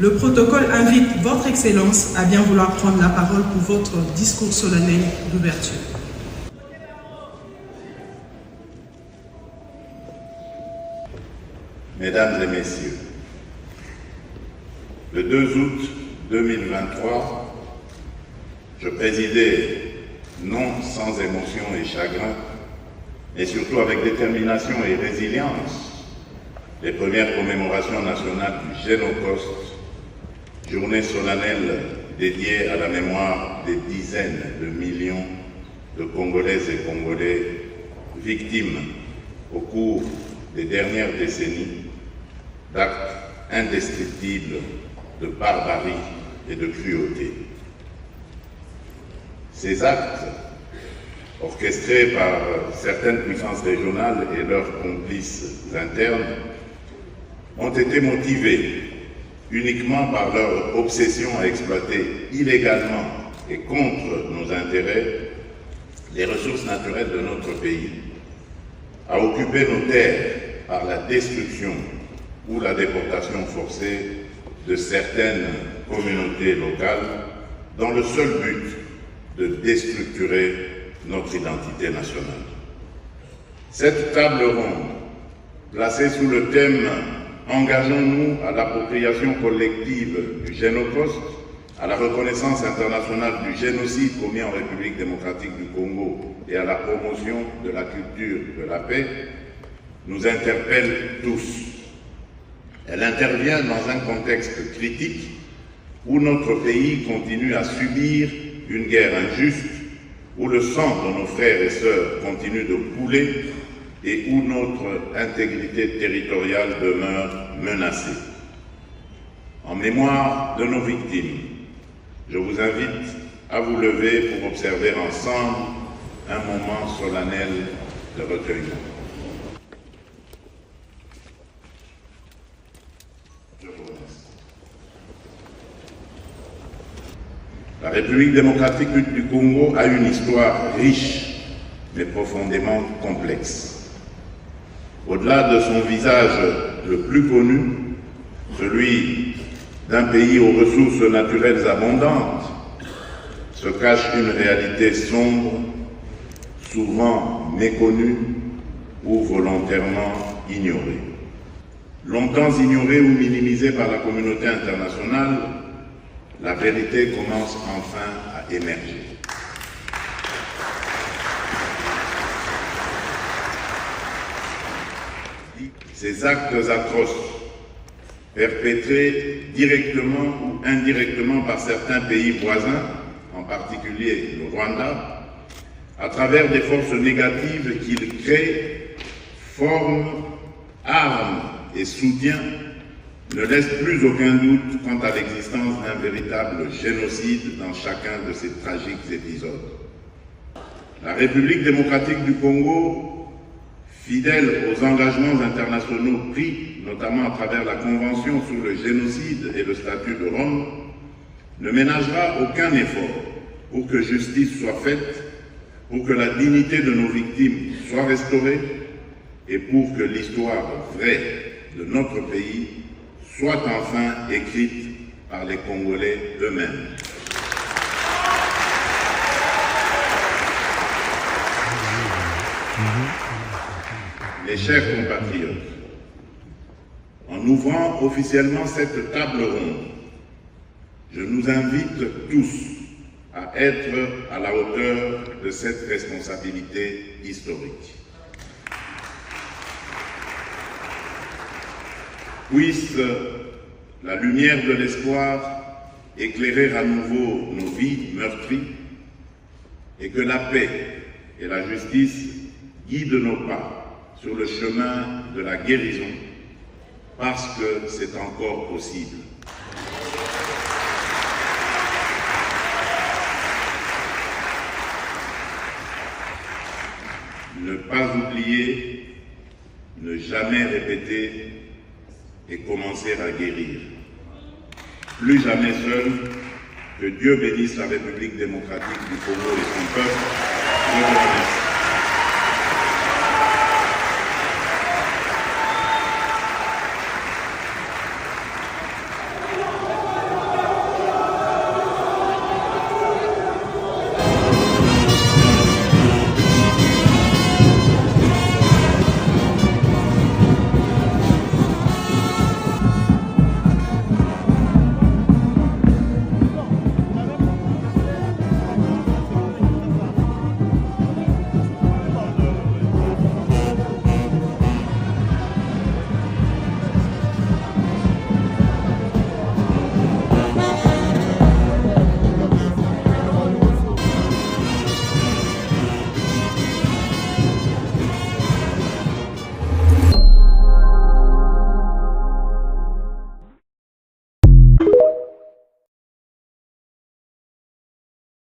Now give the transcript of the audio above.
Le protocole invite Votre Excellence à bien vouloir prendre la parole pour votre discours solennel d'ouverture. Mesdames et Messieurs, le 2 août 2023, je présidais, non sans émotion et chagrin, mais surtout avec détermination et résilience, les premières commémorations nationales du Génocauste, journée solennelle dédiée à la mémoire des dizaines de millions de Congolaises et Congolais victimes au cours des dernières décennies d'actes indescriptibles de barbarie et de cruauté. Ces actes, orchestrés par certaines puissances régionales et leurs complices internes, ont été motivés uniquement par leur obsession à exploiter illégalement et contre nos intérêts les ressources naturelles de notre pays, à occuper nos terres par la destruction ou la déportation forcée de certaines communautés locales dans le seul but de déstructurer notre identité nationale. Cette table ronde, placée sous le thème « Engageons-nous à l'appropriation collective du Génocauste, à la reconnaissance internationale du génocide commis en République démocratique du Congo et à la promotion de la culture de la paix », nous interpelle tous. Elle intervient dans un contexte critique où notre pays continue à subir une guerre injuste, où le sang de nos frères et sœurs continue de couler et où notre intégrité territoriale demeure menacée. En mémoire de nos victimes, je vous invite à vous lever pour observer ensemble un moment solennel de recueillement. La République démocratique du Congo a une histoire riche, mais profondément complexe. Au-delà de son visage le plus connu, celui d'un pays aux ressources naturelles abondantes, se cache une réalité sombre, souvent méconnue ou volontairement ignorée. Longtemps ignorée ou minimisée par la communauté internationale, la vérité commence enfin à émerger. Ces actes atroces, perpétrés directement ou indirectement par certains pays voisins, en particulier le Rwanda, à travers des forces négatives qu'ils créent, forment, arment et soutiennent, ne laisse plus aucun doute quant à l'existence d'un véritable génocide dans chacun de ces tragiques épisodes. La République démocratique du Congo, fidèle aux engagements internationaux pris, notamment à travers la Convention sur le génocide et le statut de Rome, ne ménagera aucun effort pour que justice soit faite, pour que la dignité de nos victimes soit restaurée et pour que l'histoire vraie de notre pays soit enfin écrite par les Congolais eux-mêmes. Mes chers compatriotes, en ouvrant officiellement cette table ronde, je nous invite tous à être à la hauteur de cette responsabilité historique. Puisse la lumière de l'espoir éclairer à nouveau nos vies meurtries et que la paix et la justice guident nos pas sur le chemin de la guérison parce que c'est encore possible. Ne pas oublier, ne jamais répéter et commencer à guérir. Plus jamais seul, que Dieu bénisse la République démocratique du Congo et son peuple. Je vous remercie.